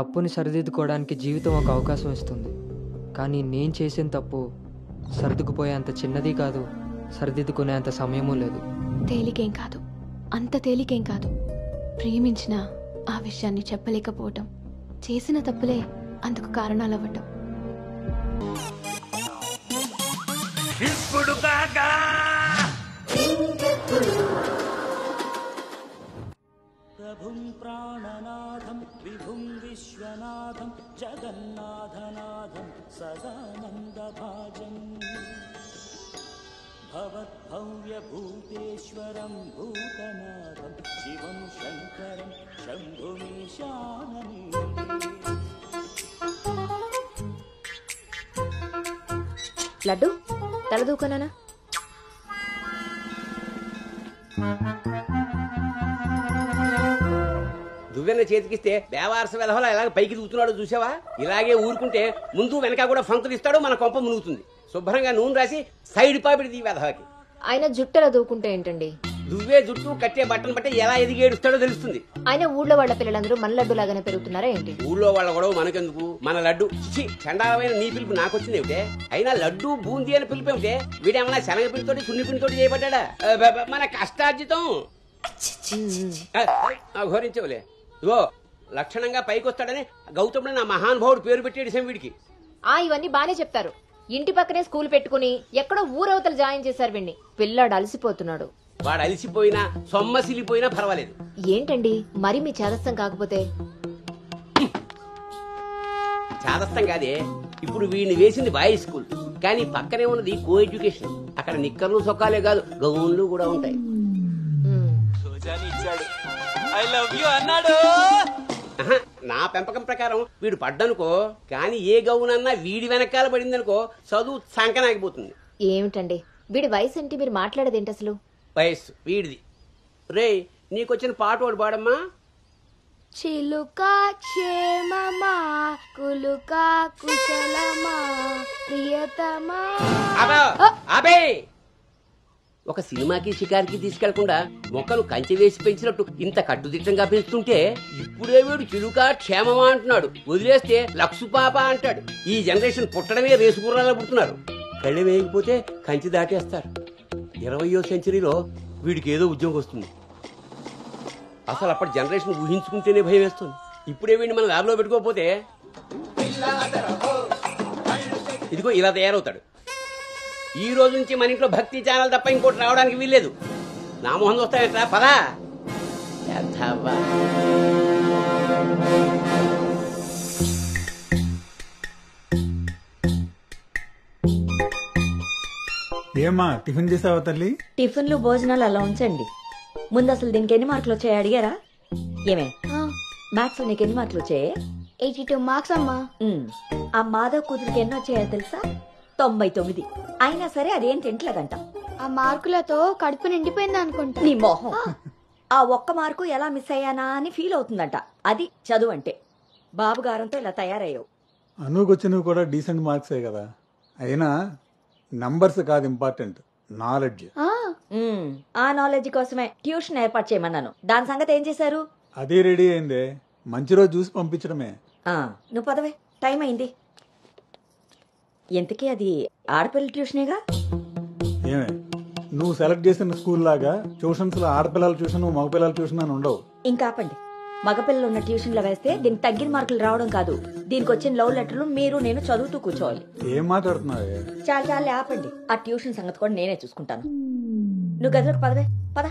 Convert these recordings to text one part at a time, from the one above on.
తప్పుని సరిదిద్దుకోవడానికి జీవితం ఒక అవకాశం ఇస్తుంది. కానీ నేను చేసిన తప్పు సర్దుకుపోయేంత చిన్నది కాదు, సరిదిద్దుకునేంత సమయమూ లేదు. తేలికేం కాదు, అంత తేలికేం కాదు. ప్రేమించిన ఆ విషయాన్ని చెప్పలేకపోవటం, చేసిన తప్పులే అందుకు కారణాలు అవ్వటం. ప్రభుం ప్రాణనాథం విభుం విశ్వనాథం జగన్నాథనాథం సదానందభాజం భవద్భవ్యభూతేశ్వరం భూతనాథం శివం శంకరం శంభుమీశానని. లడ్డు తలదూకనా? దువ్వెన చేతికిస్తే దేవారస వెధవలా ఇలాగ పైకి దూతున్నాడు చూసావా? ఇలాగే ఊరుకుంటే ముందు వెనక కూడా ఫంక్తులు ఇస్తాడు, మన కొంప మునుగుతుంది. శుభ్రంగా నూనె రాసి సైడ్ పాపిడి వెధవకి. ఆయన జుట్టలా దూకుంటే ఏంటండి? దువ్వే జుట్టు కట్టే బట్టను బట్టి ఎలా ఎదిగేడుస్తాడో తెలుస్తుంది. ఆయన ఊళ్ళో వాళ్ళ పిల్లలందరూ మన లడ్డు లాగానే పెరుగుతున్నారా ఏంటి? ఊళ్ళో వాళ్ళ గొడవ మనకెందుకు? మన లడ్డు చండాలమైన నీ పిలుపు నాకొచ్చింది ఏమిటే? అయినా లడ్డు బూందీ అని పిలుపు ఏమిటే? వీడేమన్నా శనగ పిండితోటి సున్ని పిండితోటి చేయబడ్డా? మన కష్టార్జితం ఘోరించవులే. ఇగో లక్షణంగా పైకొస్తాడని గౌతముడు నా మహానుభావుడు పేరు పెట్టేడు వీడికి. ఇవన్నీ బానే చెప్తారు. ఇంటి పక్కనే స్కూల్ పెట్టుకుని ఎక్కడో ఊరవతలు జాయిన్ చేశారు వీడిని. పిల్లాడు అలసిపోతున్నాడు. వాడు అలిసిపోయినా సొమ్మసిలిపోయినా పర్వాలేదు. ఏంటండి మరి మీ చేదస్తం కాకపోతే? చాదస్తం కాదే, ఇప్పుడు వీడిని వేసింది బాయ్స్ స్కూల్, కానీ పక్కనే ఉన్నది కో ఎడ్యుకేషన్. అక్కడ నిక్కర్లు సొక్కాలే కాదు, గౌన్లు కూడా ఉంటాయి. ఐ లవ్ యు అన్నాడు. నా పెంపకం ప్రకారం వీడు పడ్డనుకో, కానీ ఏ గౌనన్నా వీడి వెనకాల పడిందనుకో చదువు సంకనాగిపోతుంది. ఏమిటండి వీడి వయసు ఏంటి? మీరు మాట్లాడేదేంటి అసలు? వయస్సు వీడిది. రే నీకొచ్చిన పాట ఒకటి పాడమ్మా. చిలుకా క్షేమమా కులుకా కుశలమా ప్రియతమా. అబే ఒక సినిమాకి షికారికి తీసుకెళ్లకుండా మొక్కలు కంచె వేసి పెంచినట్టు ఇంత కట్టుదిట్టంగా పెంచుతుంటే ఇప్పుడే వీడు చిలుకా క్షేమమా అంటున్నాడు. వదిలేస్తే లక్సు పాప అంటాడు. ఈ జనరేషన్ పుట్టడమే రేసుగుర్రాలా పుడుతున్నారు. కళ్ళె వేయకపోతే కంచె దాటేస్తారు. 20వ సెంచరీలో వీడికి ఏదో ఉద్యోగం వస్తుంది. అసలు అప్పటి జనరేషన్ ఊహించుకుంటేనే భయం వేస్తుంది. ఇప్పుడే వీడిని మన ల్యాబ్లో పెట్టుకోకపోతే ఇదిగో ఇలా తయారవుతాడు. ఈ రోజు నుంచి మన ఇంట్లో భక్తి ఛానల్ తప్ప ఇంకోటి రావడానికి వీల్లేదు. నా మొహం వస్తాయట్రా, పదా. ఏమా టిఫిన్ చేసావా తల్లి? టిఫిన్లు భోజనాలు అలా ఉంచండి. ముందు అసలు దీనికి ఎన్ని మార్కులు వచ్చాయి అడిగారా? ఏమే మ్యాథ్స్ నీకు ఎన్ని మార్కులు వచ్చాయి? 82 మార్క్స్ అమ్మా. ఆ మాధవ్ కూతురికి ఎన్ని వచ్చాయో తెలుసా? 99. అయినా సరే అదేం తింటలేదంట. ఆ మార్కులతో కడుపు నిండిపోయింది అనుకుంటా. నీ మోహం. ఆ ఒక్క మార్కు ఎలా మిస్ అయ్యానా అని ఫీల్ అవుతుందంట. అది చదువు అంటే. బాబు గారంతో ఇలా తయారయ్యావు. అనుకొచ్చినవి కూడా డీసెంట్ మార్క్సే కదా. అయినా నంబర్స్ కాదు ఇంపార్టెంట్, నాలెడ్జ్. ఆ నాలెడ్జ్ కోసమే ట్యూషన్ ఏర్పాటు చేయమన్నాను. దాని సంగతి ఏం చేశారు? అదే రెడీ అయిందే, మంచి రోజు చూసి పంపించడమే. నువ్వు పదవే, టైం అయింది. ఎంతకీ అది ఆడపిల్ల ట్యూషనేగా? ఏమే నువ్వు సెలెక్ట్ చేసిన స్కూల్ లాగా ట్యూషన్స్ లో ఆడపిల్లల ట్యూషన్ మగపిల్లల ట్యూషన్ అని ఉండవు. ఇంకా ఆపండి. మగపిల్లలు ఉన్న ట్యూషన్ లో వేస్తే దీనికి తగ్గిన మార్కులు రావడం కాదు, దీనికి వచ్చిన లవ్ లెటర్లు మీరు నేను చదువుతూ కూర్చోవాలి. ఏం మాట్లాడుతున్నావే? చాలా ఆపండి. ఆ ట్యూషన్ సంగతి కూడా నేనే చూసుకుంటాను. నువ్వు గదిలోకి పదవే, పద.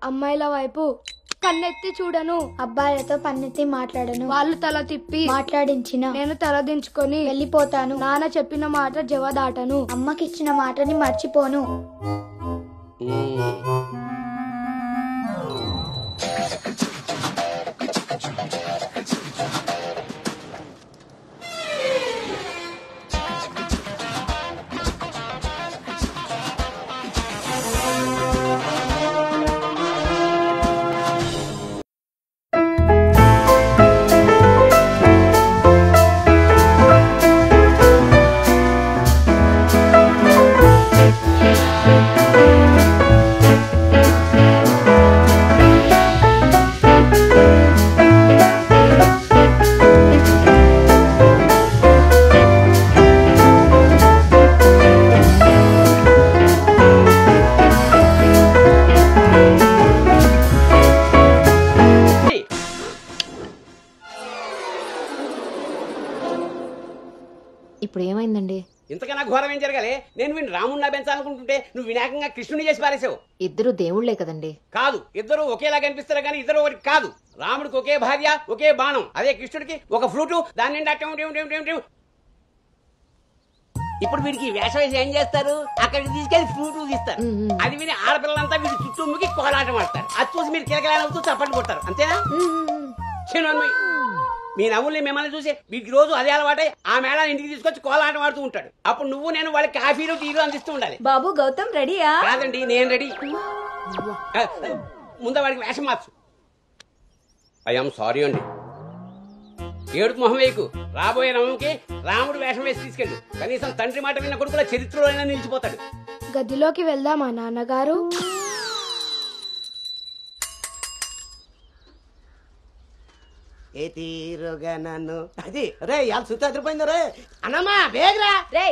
అమ్మాయిల వైపు కన్నెత్తి చూడను, అబ్బాయిలతో పన్నెత్తి మాట్లాడను, వాళ్ళు తల తిప్పి మాట్లాడించిన నేను తల దించుకొని వెళ్ళిపోతాను, నాన్న చెప్పిన మాట జవదాటను, అమ్మకిచ్చిన మాటని మర్చిపోను. ఇప్పుడు ఏమైందండి? ఇంతకన్నా ఘోరం ఏం జరగాలి? నేను వీడిని రాముడిలా పెంచాలనుకుంటుంటే నువ్వు వినాయకంగా కృష్ణుని చేసి పారేసావు. ఇద్దరు దేవుళ్లే కదండి. కాదు, ఇద్దరు ఒకేలా కనిపిస్తారు కానీ ఇద్దరు ఒకటి కాదు. రాముడికి ఒకే భార్య, ఒకే బాణం. అదే కృష్ణుడికి ఒక ఫ్లూటు, దాని నిండా ఇప్పుడు వీడికి వేషం వేసి ఏం చేస్తారు? అక్కడికి తీసుకెళ్లి ఫ్లూటు తీస్తారు. అది విని ఆడపిల్లలంతా వీడి చుట్టూ ముగి కోలాటం ఆడతారు. అది చూసి మీరు కిలకలాడుతూ చప్పట్లు కొట్టారు. అంతేనా? మీ నవ్వుల్ని మిమ్మల్ని చూసి వీటికి రోజు అదే అలవాటై ఆ మేళ ఇంటికి తీసుకొచ్చి కోలాటం ఆడుతూ ఉంటాడు. అప్పుడు నువ్వు నేను వాళ్ళకి కాఫీలు టీలు అందిస్తూ ఉండాలి. బాబు గౌతమ్ రెడీయా? కాదండి, నేను రెడీ. ముందు వాడికి వేషం మార్చు. ఐఎమ్ సారీ అండి. ఏడుపు మొహం వేయకు. రాబోయే నవంకి రాముడు వేషం వేసి తీసుకెళ్ళు. కనీసం తండ్రి మాట విన్న కొడుకుల చరిత్రలో అయినా నిలిచిపోతాడు. గదిలోకి వెళ్దామా నాన్నగారు? ఏ తీరుగా నన్ను అది రే ఇవాళ సుతాదిరిపోయింది రే అన్నమ్మా బేగరా రే.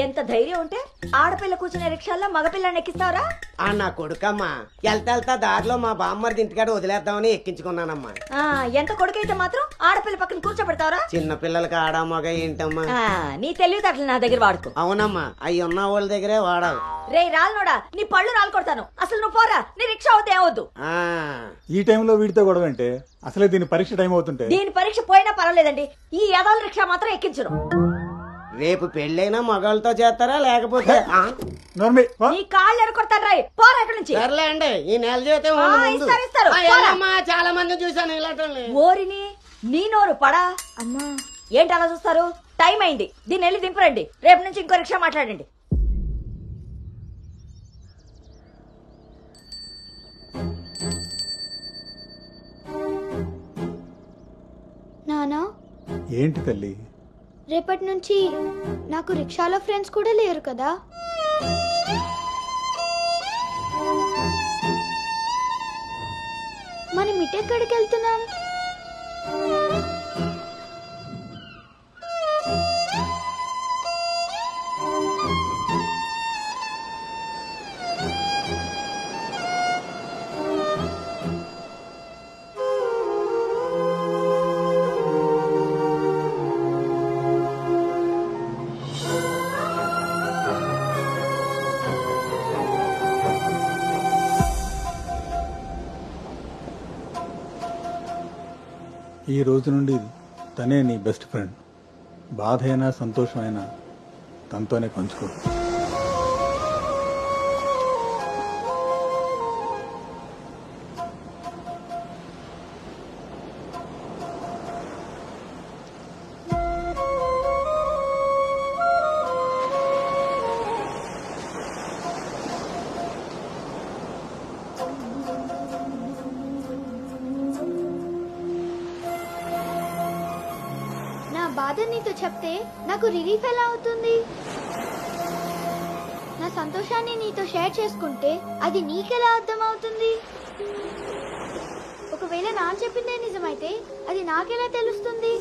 ఎంత ధైర్యం ఉంటే ఆడపిల్ల కూర్చునే రిక్షాల్లో మగపిల్లని ఎక్కిస్తావరా? నా కొడుకమ్మా వెళ్తా దారిలో మా బామ్మర్ది ఇంటికాడ వదిలేద్దామని ఎక్కించుకున్నానమ్మా. ఎంత కొడుకైతే మాత్రం ఆడపిల్ల పక్కన కూర్చోబెడతావరా? చిన్న పిల్లలకి ఆడా మగ ఏంటమ్మా? నీ తెలివితేటలు నా దగ్గర వాడుకో. అవునమ్మా, అవి ఉన్న వాళ్ళ దగ్గరే వాడాలి. రే రాల్నోడా, నీ పళ్ళు రాలు కొడతాను. అసలు నువ్వు పోరా, నీ రిక్షా అవుతే ఏవద్దు. ఈ టైంలో వీడితో గొడవ అంటే అసలే దీని పరీక్ష టైం అవుతుంటే. దీని పరీక్ష పోయినా పర్వాలేదండి, ఈ యదవ రిక్షా మాత్రం ఎక్కించరు. రేపు పెళ్ళైనా మగాళ్ళతో చేస్తారా లేకపోతే నీ కాళ్ళు ఎరకొడతాను రాయ్, పోరా ఇక్కడి నుంచి. సర్లే అండి, ఈ నెల జీతం ఇస్తారు. చాలా మంది చూసాను ఇలాంటి. ఓరిని నీ నోరు పడా. అమ్మా ఏంటి అలా చూస్తారు? టైం అయింది, దీన్ని వెళ్ళి దింపరండి. రేపు నుంచి ఇంకో రిక్షా మాట్లాడండి. నానా, ఏంటి తల్లి? రేపటి నుంచి నాకు రిక్షాలో ఫ్రెండ్స్ కూడా లేరు కదా? మనం ఇటెక్కడికి వెళ్తున్నాం? ఈ రోజు నుండి తనే నీ బెస్ట్ ఫ్రెండ్. బాధ అయినా సంతోషమైనా తనతోనే పంచుకో. బాధ నీతో చెప్తే నాకు రిలీఫ్ ఎలా అవుతుంది? నా సంతోషాన్ని నీతో షేర్ చేసుకుంటే అది నీకెలా అర్థమవుతుంది? ఒకవేళ నాన్న చెప్పిందే నిజమైతే అది నాకెలా తెలుస్తుంది?